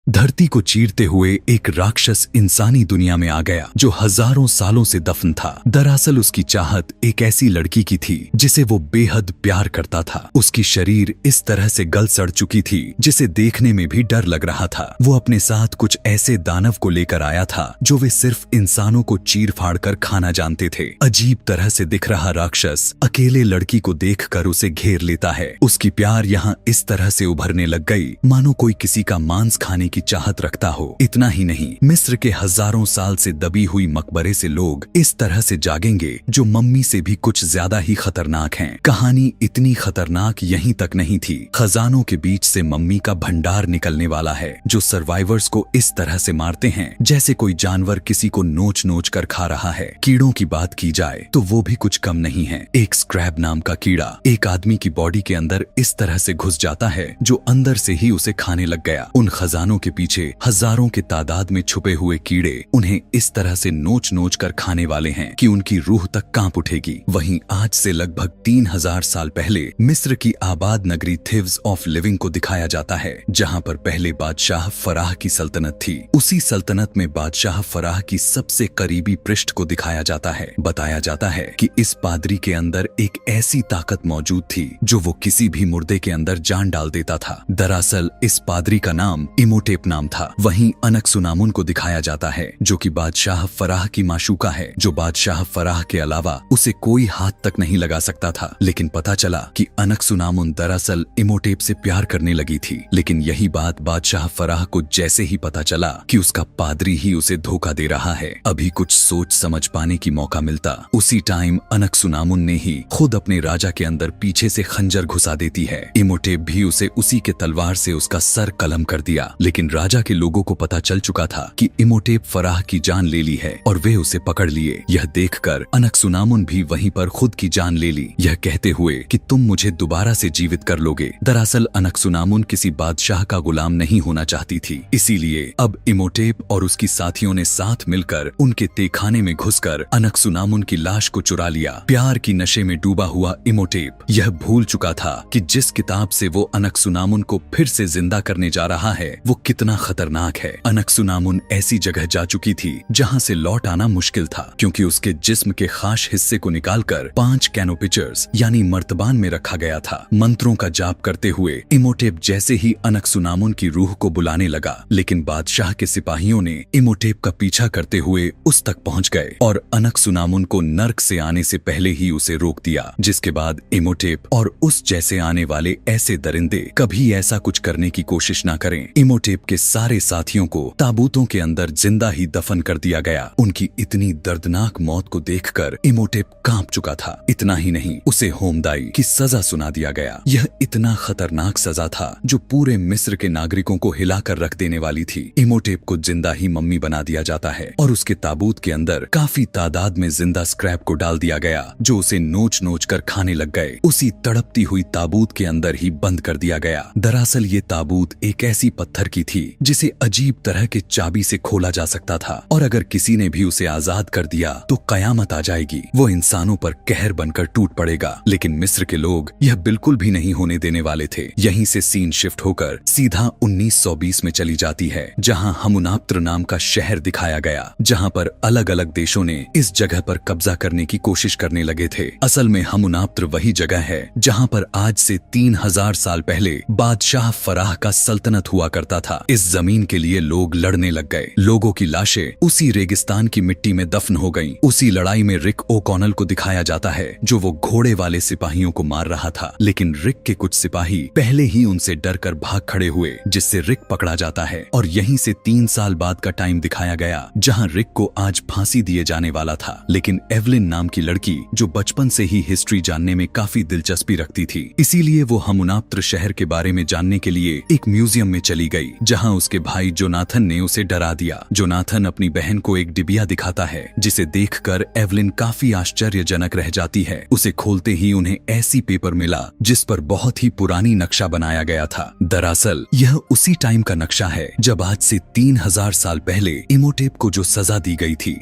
धरती को चीरते हुए एक राक्षस इंसानी दुनिया में आ गया जो हजारों सालों से दफन था। दरअसल उसकी चाहत एक ऐसी लड़की की थी जिसे वो बेहद प्यार करता था। उसकी शरीर इस तरह से गल सड़ चुकी थी जिसे देखने में भी डर लग रहा था। वो अपने साथ कुछ ऐसे दानव को लेकर आया था जो वे सिर्फ इंसानों को चीर फाड़ कर खाना जानते थे। अजीब तरह से दिख रहा राक्षस अकेले लड़की को देखकर उसे घेर लेता है। उसकी प्यार यहाँ इस तरह से उभरने लग गई मानो कोई किसी का मांस खाने की चाहत रखता हो। इतना ही नहीं, मिस्र के हजारों साल से दबी हुई मकबरे से लोग इस तरह से जागेंगे जो मम्मी से भी कुछ ज्यादा ही खतरनाक हैं। कहानी इतनी खतरनाक यहीं तक नहीं थी, खजानों के बीच से मम्मी का भंडार निकलने वाला है जो सर्वाइवर्स को इस तरह से मारते हैं जैसे कोई जानवर किसी को नोच नोच कर खा रहा है। कीड़ों की बात की जाए तो वो भी कुछ कम नहीं है। एक स्क्रैब नाम का कीड़ा एक आदमी की बॉडी के अंदर इस तरह से घुस जाता है जो अंदर से ही उसे खाने लग गया। उन खजानों के पीछे हजारों के तादाद में छुपे हुए कीड़े उन्हें इस तरह से नोच नोच कर खाने वाले हैं कि उनकी रूह तक कांप उठेगी। वहीं आज से लगभग 3000 साल पहले मिस्र की आबाद नगरी थिव्स ऑफ लिविंग को दिखाया जाता है जहां पर पहले बादशाह फराह की सल्तनत थी। उसी सल्तनत में बादशाह फराह की सबसे करीबी पृष्ठ को दिखाया जाता है। बताया जाता है कि इस पादरी के अंदर एक ऐसी ताकत मौजूद थी जो वो किसी भी मुर्दे के अंदर जान डाल देता था। दरअसल इस पादरी का नाम इमोटेप नाम था। वहीं अनक्सुनामुन को दिखाया जाता है जो कि बादशाह फराह की माशूका है, जो बादशाह फराह के अलावा उसे कोई हाथ तक नहीं लगा सकता था। लेकिन पता चला कि अनक्सुनामुन दरअसल इमोटेप से प्यार करने लगी थी। लेकिन यही बात बादशाह फराह को जैसे ही पता चला कि उसका पादरी ही उसे धोखा दे रहा है, अभी कुछ सोच समझ पाने की मौका मिलता, उसी टाइम अनक्सुनामुन ने ही खुद अपने राजा के अंदर पीछे से खंजर घुसा देती है। इमोटेप भी उसे उसी के तलवार से उसका सर कलम कर दिया। लेकिन राजा के लोगों को पता चल चुका था कि इमोटेप फराह की जान ले ली है और वे उसे पकड़ लिए। यह देखकर अनक्सुनामुन भी वहीं पर खुद की जान ले ली, यह कहते हुए कि तुम मुझे दोबारा से जीवित कर लोगे। दरअसल अनक्सुनामुन किसी बादशाह का गुलाम नहीं होना चाहती थी, इसीलिए अब इमोटेप और उसकी साथियों ने साथ मिलकर उनके तेखाने में घुसकर अनक्सुनामुन की लाश को चुरा लिया। प्यार की नशे में डूबा हुआ इमोटेप यह भूल चुका था कि जिस किताब से वो अनक्सुनामुन को फिर से जिंदा करने जा रहा है वो कितना खतरनाक है। अनक्सुनामुन ऐसी जगह जा चुकी थी जहां से लौट आना मुश्किल था, क्योंकि उसके जिस्म के खास हिस्से को निकालकर 5 कैनोपिचर्स यानी मर्तबान में रखा गया था। मंत्रों का जाप करते हुए इमोटेप जैसे ही अनक्सुनामुन की रूह को बुलाने लगा, लेकिन बादशाह के सिपाहियों ने इमोटेप का पीछा करते हुए उस तक पहुंच गए और अनक्सुनामुन को नर्क से आने से पहले ही उसे रोक दिया। जिसके बाद इमोटेप और उस जैसे आने वाले ऐसे दरिंदे कभी ऐसा कुछ करने की कोशिश न करें। इमोटेप के सारे साथियों को ताबूतों के अंदर जिंदा ही दफन कर दिया गया। उनकी इतनी दर्दनाक मौत को देखकर इमोटेप कांप चुका था। इतना ही नहीं, उसे होमदाई की सजा सुना दिया गया। यह इतना खतरनाक सजा था जो पूरे मिस्र के नागरिकों को हिलाकर रख देने वाली थी। इमोटेप को जिंदा ही मम्मी बना दिया जाता है और उसके ताबूत के अंदर काफी तादाद में जिंदा स्क्रैप को डाल दिया गया जो उसे नोच नोच कर खाने लग गए। उसी तड़पती हुई ताबूत के अंदर ही बंद कर दिया गया। दरअसल ये ताबूत एक ऐसी पत्थर की थी जिसे अजीब तरह के चाबी से खोला जा सकता था और अगर किसी ने भी उसे आजाद कर दिया तो कयामत आ जाएगी, वो इंसानों पर कहर बनकर टूट पड़ेगा। लेकिन मिस्र के लोग यह बिल्कुल भी नहीं होने देने वाले थे। यहीं से सीन शिफ्ट होकर सीधा 1920 में चली जाती है जहां हमुनाप्त्र नाम का शहर दिखाया गया, जहां पर अलग अलग देशों ने इस जगह पर कब्जा करने की कोशिश करने लगे थे। असल में हमुनाप्त्र वही जगह है जहां पर आज से 3000 साल पहले बादशाह फराह का सल्तनत हुआ करता था। इस जमीन के लिए लोग लड़ने लग गए। लोगों की लाशें उसी रेगिस्तान की मिट्टी में दफन हो गईं। उसी लड़ाई में रिक ओकॉनल को दिखाया जाता है जो वो घोड़े वाले सिपाहियों को मार रहा था, लेकिन रिक के कुछ सिपाही पहले ही उनसे डरकर भाग खड़े हुए, जिससे रिक पकड़ा जाता है। और यहीं से 3 साल बाद का टाइम दिखाया गया जहां रिक को आज फांसी दिए जाने वाला था। लेकिन एवलिन नाम की लड़की जो बचपन से ही हिस्ट्री जानने में काफी दिलचस्पी रखती थी, इसीलिए वो हमुनाप्त्र शहर के बारे में जानने के लिए एक म्यूजियम में चली गई जहां उसके भाई जोनाथन ने उसे डरा दिया। जोनाथन अपनी बहन को एक डिबिया दिखाता है जिसे देखकर एवलिन काफी आश्चर्यजनक रह जाती है। उसे खोलते ही उन्हें ऐसी पेपर मिला जिस पर बहुत ही पुरानी नक्शा बनाया गया था। दरअसल यह उसी टाइम का नक्शा है जब आज से 3000 साल पहले इमोटेप को जो सजा दी गई थी।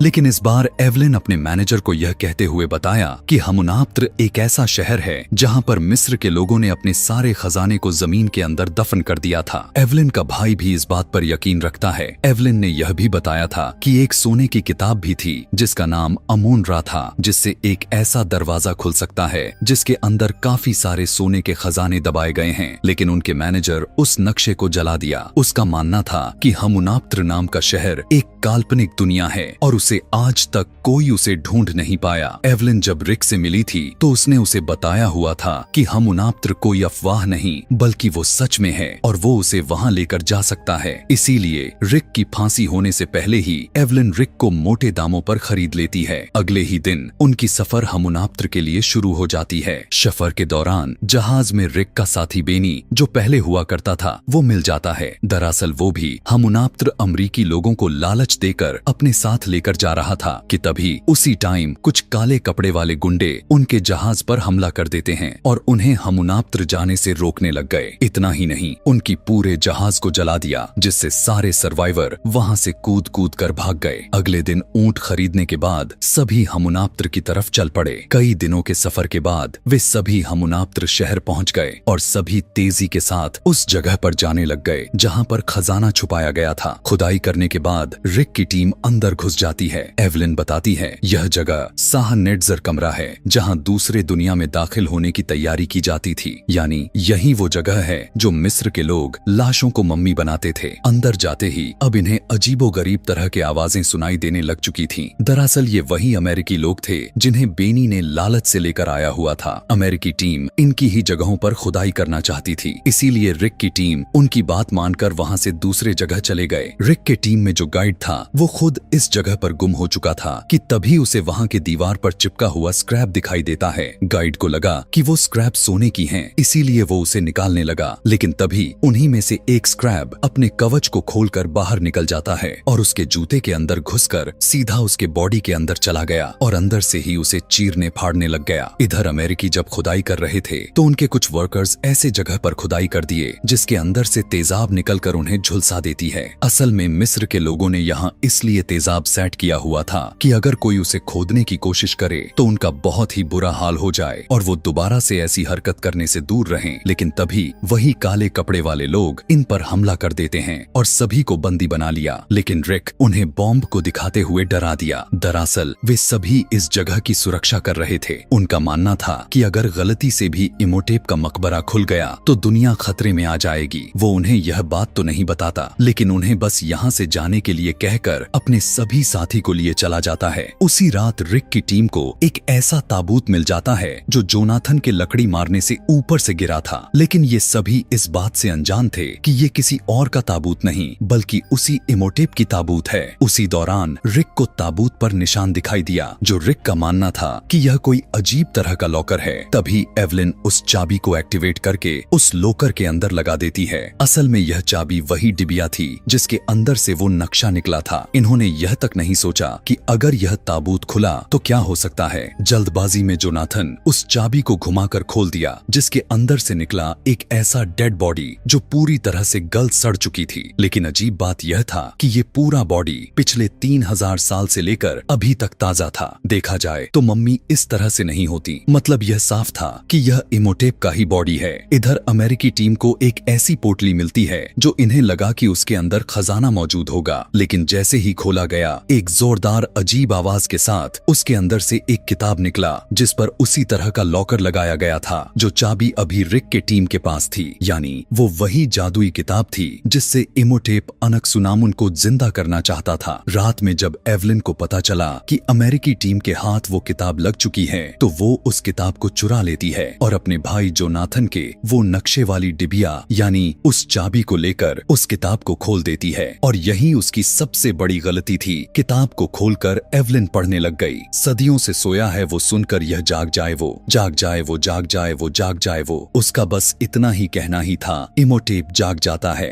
लेकिन इस बार एवलिन अपने मैनेजर को यह कहते हुए बताया कि हमुनाप्त्र एक ऐसा शहर है जहां पर मिस्र के लोगों ने अपने सारे खजाने को जमीन के अंदर दफन कर दिया था। एवलिन का भाई भी इस बात पर यकीन रखता है। एवलिन ने यह भी बताया था कि एक सोने की किताब भी थी जिसका नाम अमून रा था, जिससे एक ऐसा दरवाजा खुल सकता है जिसके अंदर काफी सारे सोने के खजाने दबाए गए हैं। लेकिन उनके मैनेजर उस नक्शे को जला दिया। उसका मानना था कि हमुनाप्त्र नाम का शहर एक काल्पनिक दुनिया है और उसे आज तक कोई उसे ढूंढ नहीं पाया। एवलिन जब रिक से मिली थी तो उसने उसे बताया हुआ था कि हमुनाप्त्र कोई अफवाह नहीं बल्कि वो सच में है और वो उसे वहां लेकर जा सकता है। इसीलिए रिक की फांसी होने से पहले ही एवलिन रिक को मोटे दामों पर खरीद लेती है। अगले ही दिन उनकी सफर हमुनाप्त्र के लिए शुरू हो जाती है। सफर के दौरान जहाज में रिक का साथी बेनी जो पहले हुआ करता था वो मिल जाता है। दरअसल वो भी हमुनाप्त्र अमरीकी लोगों को लालच देकर अपने साथ लेकर जा रहा था कि तभी उसी टाइम कुछ काले कपड़े वाले गुंडे उनके जहाज पर हमला कर देते हैं और उन्हें हमुनाप्त्र जाने से रोकने लग गए। इतना ही नहीं, उनकी पूरे जहाज को जला दिया जिससे सारे सर्वाइवर वहां से कूद कूद कर भाग गए। अगले दिन ऊंट खरीदने के बाद सभी हमुनाप्त्र की तरफ चल पड़े। कई दिनों के सफर के बाद वे सभी हमुनाप्त्र शहर पहुंच गए और सभी तेजी के साथ उस जगह पर जाने लग गए जहां पर खजाना छुपाया गया था। खुदाई करने के बाद रिक की टीम अंदर घुस जाती है। एवलिन बताती है यह जगह साह नेट्जर कमरा है जहां दूसरे दुनिया में दाखिल होने की तैयारी की जाती थी, यानी यही वो जगह है जो मिस्र के लोग लाशों को मम्मी बनाते थे। अंदर जाते ही अब इन्हें अजीबोगरीब तरह के आवाजें सुनाई देने लग चुकी थीं। दरअसल ये वही अमेरिकी लोग थे जिन्हें बेनी ने लालच से लेकर आया हुआ था। अमेरिकी टीम इनकी ही जगहों पर खुदाई करना चाहती थी, इसीलिए रिक की टीम उनकी बात मानकर वहां से दूसरे जगह चले गए। रिक के टीम में जो गाइड था वो खुद इस जगह पर गुम हो चुका था कि तभी उसे वहां की दीवार पर चिपका हुआ स्क्रैप दिखाई देता है। गाइड को लगा कि वो स्क्रैप सोने की हैं, इसीलिए वो उसे निकालने लगा। लेकिन तभी उन्हीं में से एक स्क्रैप अपने कवच को खोलकर बाहर निकल जाता है और उसके जूते के अंदर घुसकर सीधा उसके बॉडी के अंदर चला गया और अंदर से ही उसे चीरने फाड़ने लग गया। इधर अमेरिकी जब खुदाई कर रहे थे तो उनके कुछ वर्कर्स ऐसे जगह पर खुदाई कर दिए जिसके अंदर से तेजाब निकलकर उन्हें झुलसा देती है। असल में मिस्र के लोगों ने यहाँ इसलिए तेजाब सेट किया हुआ था कि अगर कोई उसे खोदने की कोशिश करे तो उनका बहुत ही बुरा हाल हो जाए और वो दोबारा से ऐसी हरकत करने से दूर रहें। लेकिन तभी वही काले कपड़े वाले लोग इन पर हमला कर देते हैं और सभी को बंदी बना लिया। लेकिन रिक उन्हें बॉम्ब को दिखाते हुए डरा दिया। दरअसल वे सभी इस जगह की सुरक्षा कर रहे थे। उनका मानना था कि अगर गलती से भी इमोटेप का मकबरा खुल गया तो दुनिया खतरे में आ जाएगी। वो उन्हें यह बात तो नहीं बताता, लेकिन उन्हें बस यहाँ से जाने के लिए कहकर अपने सभी साथी को लिए चला जाता है। उसी रात रिक की टीम को एक ऐसा ताबूत मिल जाता है जो जोनाथन के लकड़ी मारने से ऊपर से गिरा था। लेकिन ये सभी इस बात से अनजान थे कि ये किसी और का ताबूत नहीं बल्कि उसी इमोटेप की ताबूत है। उसी दौरान रिक को ताबूत पर निशान दिखाई दिया जो रिक का मानना था कि यह कोई अजीब तरह का लॉकर है। तभी एवलिन उस चाबी को एक्टिवेट करके उस लॉकर के अंदर लगा देती है। असल में यह चाबी वही डिबिया थी जिसके अंदर से वो नक्शा निकला था। इन्होंने यह तक नहीं सोचा कि अगर यह ताबूत खुला तो क्या हो सकता है। जल्दबाजी में जोनाथन उस चाबी को घुमाकर खोल दिया जिसके अंदर से निकला एक ऐसा डेड बॉडी जो पूरी तरह से गल सड़ चुकी थी। लेकिन अजीब बात यह था कि ये पूरा बॉडी पिछले 3000 साल से लेकर अभी तक ताजा था। देखा जाए तो मम्मी इस तरह से नहीं होती, मतलब यह साफ था कि यह इमोटेप का ही बॉडी है। इधर अमेरिकी टीम को एक ऐसी पोटली मिलती है जो इन्हें लगा कि उसके अंदर खजाना मौजूद होगा, लेकिन जैसे ही खोला गया एक जोरदार अजीब आवाज के साथ उसके अंदर से एक किताब निकला जिस पर उसी तरह का लॉकर लगाया गया था जो चाबी अभी रिक के टीम के पास थी। यानी वो वही जादुई किताब थी जिससे इमोटेप अनकसुनामुन को जिंदा करना चाहता था। रात में जब एवलिन को पता चला कि अमेरिकी टीम के हाथ वो किताब लग चुकी है तो वो उस किताब को चुरा लेती है और अपने भाई जोनाथन के वो नक्शे वाली डिबिया यानी उस चाबी को लेकर उस किताब को खोल देती है। और यही उसकी सबसे बड़ी गलती थी। किताब को खोलकर एवलिन पढ़ने लग गई। सदियों से सोया है वो सुनकर यह जाग जाए वो जाग जाए वो जाग जाए वो जाग जाए वो। उसका बस इतना ही कहना ही था, इमोटेप जाग जाता है।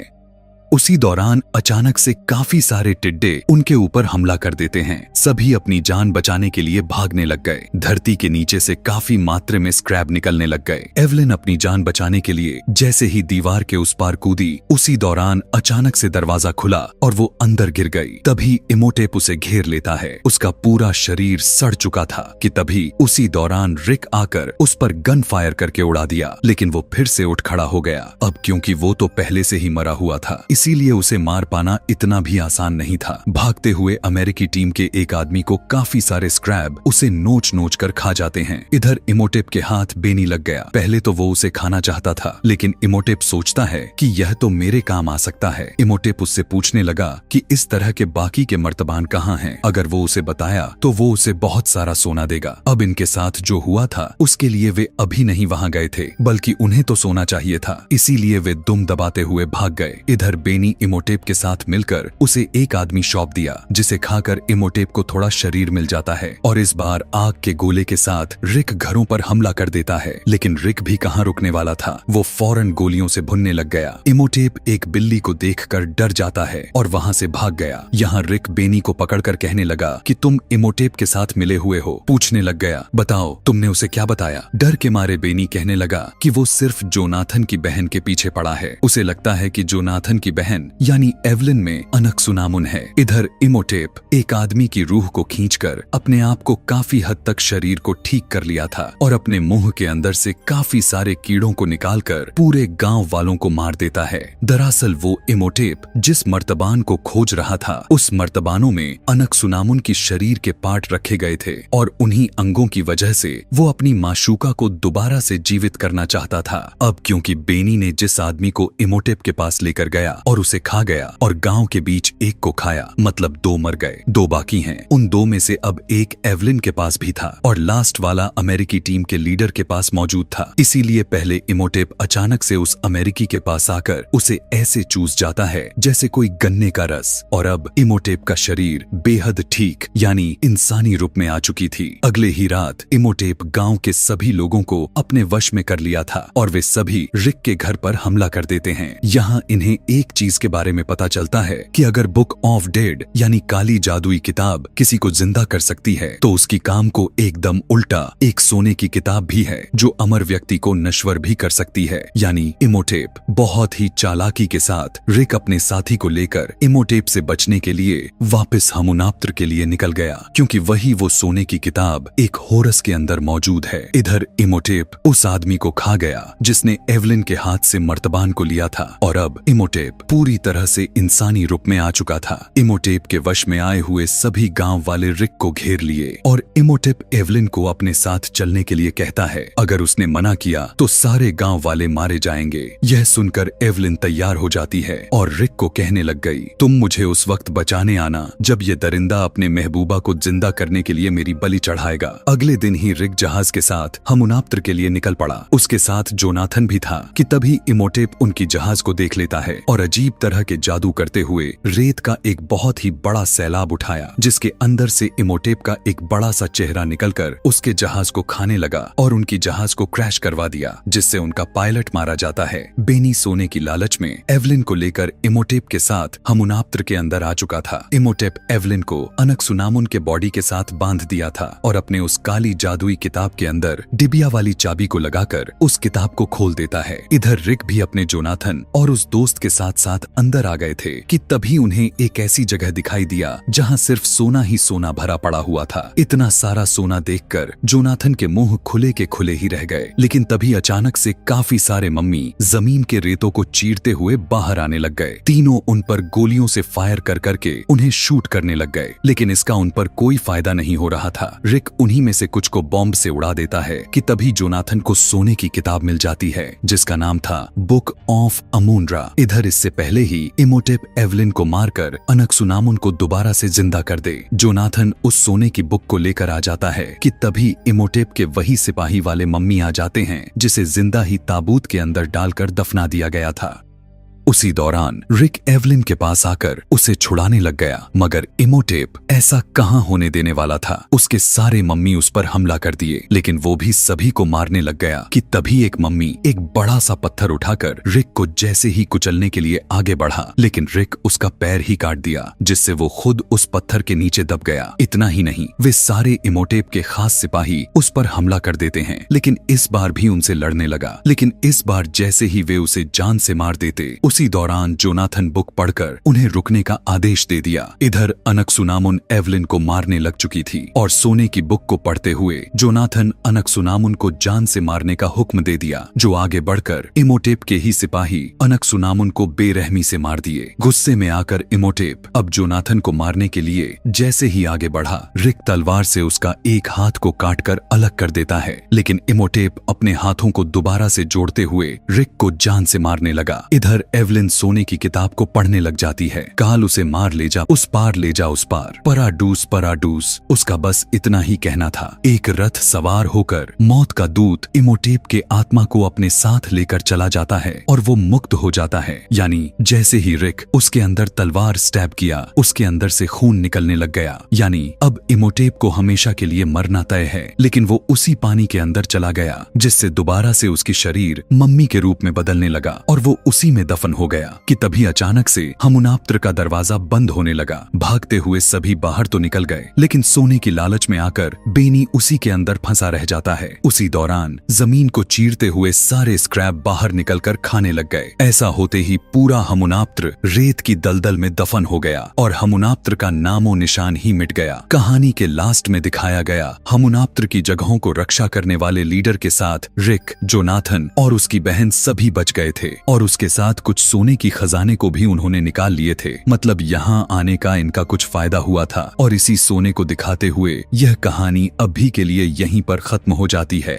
उसी दौरान अचानक से काफी सारे टिड्डे उनके ऊपर हमला कर देते हैं। सभी अपनी जान बचाने के लिए भागने लग गए। धरती के नीचे से काफी मात्रा में स्क्रैप निकलने लग गए। एवलिन अपनी जान बचाने के लिए जैसे ही दीवार के उस पार कूदी, उसी दौरान अचानक से दरवाजा खुला और वो अंदर गिर गई। तभी इमोटेप उसे घेर लेता है। उसका पूरा शरीर सड़ चुका था कि तभी उसी दौरान रिक आकर उस पर गन फायर करके उड़ा दिया, लेकिन वो फिर से उठ खड़ा हो गया। अब क्योंकि वो तो पहले से ही मरा हुआ था, इसीलिए उसे मार पाना इतना भी आसान नहीं था। भागते हुए अमेरिकी टीम के एक आदमी को काफी सारे स्क्रैब उसे नोच नोच कर खा जाते हैं। इधर इमोटेप के हाथ बेनी लग गया। पहले तो वो उसे खाना चाहता था, लेकिन इमोटेप सोचता है कि यह तो मेरे काम आ सकता है। इमोटेप उससे पूछने लगा कि इस तरह के बाकी के मर्तबान कहाँ हैं? अगर वो उसे बताया तो वो उसे बहुत सारा सोना देगा। अब इनके साथ जो हुआ था उसके लिए वे अभी नहीं वहां गए थे, बल्कि उन्हें तो सोना चाहिए था, इसीलिए वे दुम दबाते हुए भाग गए। इधर बेनी इमोटेप के साथ मिलकर उसे एक आदमी सौंप दिया, जिसे खाकर इमोटेप को थोड़ा शरीर मिल जाता है और इस बार आग के गोले के साथ रिक घरों पर हमला कर देता है। लेकिन रिक भी कहाँ रुकने वाला था, वो फौरन गोलियों से भुनने लग गया। इमोटेप एक बिल्ली को देखकर डर जाता है और वहां से भाग गया। यहाँ रिक बेनी को पकड़कर कहने लगा कि तुम इमोटेप के साथ मिले हुए हो। पूछने लग गया, बताओ तुमने उसे क्या बताया? डर के मारे बेनी कहने लगा कि वो सिर्फ जोनाथन की बहन के पीछे पड़ा है। उसे लगता है कि जोनाथन की बहन यानी एवलिन में अनकसुनामुन है। इधर इमोटेप एक आदमी की रूह को खींचकर अपने आप को काफी हद तक शरीर को ठीक कर लिया था और अपने मुंह के अंदर से काफी सारे कीड़ों को निकालकर पूरे गांव वालों को मार देता है। दरअसल वो इमोटेप जिस मर्तबान को खोज रहा था, उस मर्तबानों में अनकसुनामुन की शरीर के पार्ट रखे गए थे और उन्हीं अंगों की वजह से वो अपनी माशूका को दोबारा से जीवित करना चाहता था। अब क्योंकि बेनी ने जिस आदमी को इमोटेप के पास लेकर गया और उसे खा गया और गांव के बीच एक को खाया, मतलब 2 मर गए, 2 बाकी हैं। उन 2 में से अब एक एवलिन के पास भी था और लास्ट वाला अमेरिकी टीम के लीडर के पास मौजूद था। इसीलिए पहले इमोटेप अचानक से उस अमेरिकी के पास आकर उसे ऐसे चूस जाता है जैसे कोई गन्ने का रस, और अब इमोटेप का शरीर बेहद ठीक यानी इंसानी रूप में आ चुकी थी। अगले ही रात इमोटेप गांव के सभी लोगों को अपने वश में कर लिया था और वे सभी रिक के घर पर हमला कर देते हैं। यहाँ इन्हें एक चीज के बारे में पता चलता है कि अगर बुक ऑफ डेड यानी काली जादुई किताब किसी को जिंदा कर सकती है, तो उसकी काम को एकदम उल्टा एक सोने की किताब भी है जो अमर व्यक्ति को नश्वर भी कर सकती है। यानी इमोटेप बहुत ही चालाकी के साथ रिक अपने साथी को लेकर इमोटेप से बचने के लिए वापस हमुनाप्त्र के लिए निकल गया, क्योंकि वही वो सोने की किताब एक होरस के अंदर मौजूद है। इधर इमोटेप उस आदमी को खा गया जिसने एवलिन के हाथ से मर्तबान को लिया था और अब इमोटेप पूरी तरह से इंसानी रूप में आ चुका था। इमोटेप के वश में आए हुए सभी गांव वाले रिक को घेर लिए और इमोटेप एवलिन को अपने साथ चलने के लिए कहता है। अगर उसने मना किया तो सारे गांव वाले मारे जाएंगे। यह सुनकर एवलिन तैयार हो जाती है और रिक को कहने लग गई, तुम मुझे उस वक्त बचाने आना जब ये दरिंदा अपने महबूबा को जिंदा करने के लिए मेरी बलि चढ़ाएगा। अगले दिन ही रिक जहाज के साथ हमुनाप्त्र के लिए निकल पड़ा। उसके साथ जोनाथन भी था कि तभी इमोटेप उनकी जहाज को देख लेता है और अजीब तरह के जादू करते हुए रेत का एक बहुत ही बड़ा सैलाब उठाया, जिसके अंदर से इमोटेप का एक बड़ा सा चेहरा निकलकर उसके जहाज को खाने लगा और उनकी जहाज को क्रैश करवा दिया, जिससे उनका पायलट मारा जाता है। बेनी सोने की लालच में एवलिन को लेकर इमोटेप के साथ हमुनाप्त्र के अंदर आ चुका था। इमोटेप एवलिन को अनकसुनामुन के बॉडी के साथ बांध दिया था और अपने उस काली जादुई किताब के अंदर डिबिया वाली चाबी को लगाकर उस किताब को खोल देता है। इधर रिक भी अपने जोनाथन और उस दोस्त के साथ साथ अंदर आ गए थे कि तभी उन्हें एक ऐसी जगह दिखाई दिया जहां सिर्फ सोना ही सोना भरा पड़ा हुआ था। इतना सारा सोना देखकर जोनाथन के मुंह खुले के खुले ही रह गए, लेकिन तभी अचानक से काफी सारे मम्मी जमीन के रेतों को चीरते हुए बाहर आने लग गए। तीनों उन पर गोलियों से फायर कर करके उन्हें शूट करने लग गए, लेकिन इसका उन पर कोई फायदा नहीं हो रहा था। रिक उन्हीं में से कुछ को बॉम्ब से उड़ा देता है कि तभी जोनाथन को सोने की किताब मिल जाती है जिसका नाम था बुक ऑफ अमूनरा। इधर इससे पहले ही इमोटेप एवलिन को मारकर अनकसुनामुन को दोबारा से जिंदा कर दे। जोनाथन उस सोने की बुक को लेकर आ जाता है कि तभी इमोटेप के वही सिपाही वाले मम्मी आ जाते हैं जिसे जिंदा ही ताबूत के अंदर डालकर दफना दिया गया था। उसी दौरान रिक एवलिन के पास आकर उसे छुड़ाने लग गया, मगर इमोटेप ऐसा कहां होने देने वाला था। उसके सारे मम्मी उस पर हमला कर दिए, लेकिन वो भी सभी को मारने लग गया कि तभी एक मम्मी एक बड़ा सा पत्थर उठाकर रिक को जैसे ही कुचलने के लिए आगे बढ़ा, लेकिन रिक उसका पैर ही काट दिया, जिससे वो खुद उस पत्थर के नीचे दब गया। इतना ही नहीं, वे सारे इमोटेप के खास सिपाही उस पर हमला कर देते हैं, लेकिन इस बार भी उनसे लड़ने लगा। लेकिन इस बार जैसे ही वे उसे जान से मार देते, उसी दौरान जोनाथन बुक पढ़कर उन्हें रुकने का आदेश दे दिया। इधर अनकसुनामुन एवलिन को मारने लग चुकी थी और सोने की बुक को पढ़ते हुए जोनाथन अनकसुनामुन को जान से मारने का हुक्म दे दिया, जो आगे बढ़कर इमोटेप के ही सिपाही अनकसुनामुन को बेरहमी से मार दिए। गुस्से में आकर इमोटेप अब जोनाथन को मारने के लिए जैसे ही आगे बढ़ा, रिक तलवार से उसका एक हाथ को काटकर अलग कर देता है, लेकिन इमोटेप अपने हाथों को दोबारा से जोड़ते हुए रिक को जान से मारने लगा। इधर एवलिन सोने की किताब को पढ़ने लग जाती है। काल उसे मार ले जा, उस पार ले जा, उस पार, पराडूस पराडूस। उसका बस इतना ही कहना था। एक रथ सवार होकर मौत का दूत इमोटेप के आत्मा को अपने साथ लेकर चला जाता है और वो मुक्त हो जाता है। यानी जैसे ही रिक उसके अंदर तलवार स्टैब किया, उसके अंदर से खून निकलने लग गया। यानी अब इमोटेप को हमेशा के लिए मरना तय है, लेकिन वो उसी पानी के अंदर चला गया, जिससे दोबारा से उसकी शरीर मम्मी के रूप में बदलने लगा और वो उसी में दफन हो गया कि तभी अचानक से हमुनाप्त्र का दरवाजा बंद होने लगा। भागते हुए सभी बाहर तो निकल गए, लेकिन सोने की लालच में आकर बेनी उसी के अंदर फंसा रह जाता है। उसी दौरान जमीन को चीरते हुए सारे स्क्रैप बाहर निकलकर खाने लग गए। ऐसा होते ही पूरा हमुनाप्त्र रेत की दलदल में दफन हो गया और हमुनाप्त्र का नामो निशान ही मिट गया। कहानी के लास्ट में दिखाया गया हमुनाप्त्र की जगहों को रक्षा करने वाले लीडर के साथ रिक, जोनाथन और उसकी बहन सभी बच गए थे और उसके साथ कुछ सोने की खजाने को भी उन्होंने निकाल लिए थे। मतलब यहाँ आने का इनका कुछ फायदा हुआ था और इसी सोने को दिखाते हुए यह कहानी अभी के लिए यहीं पर खत्म हो जाती है।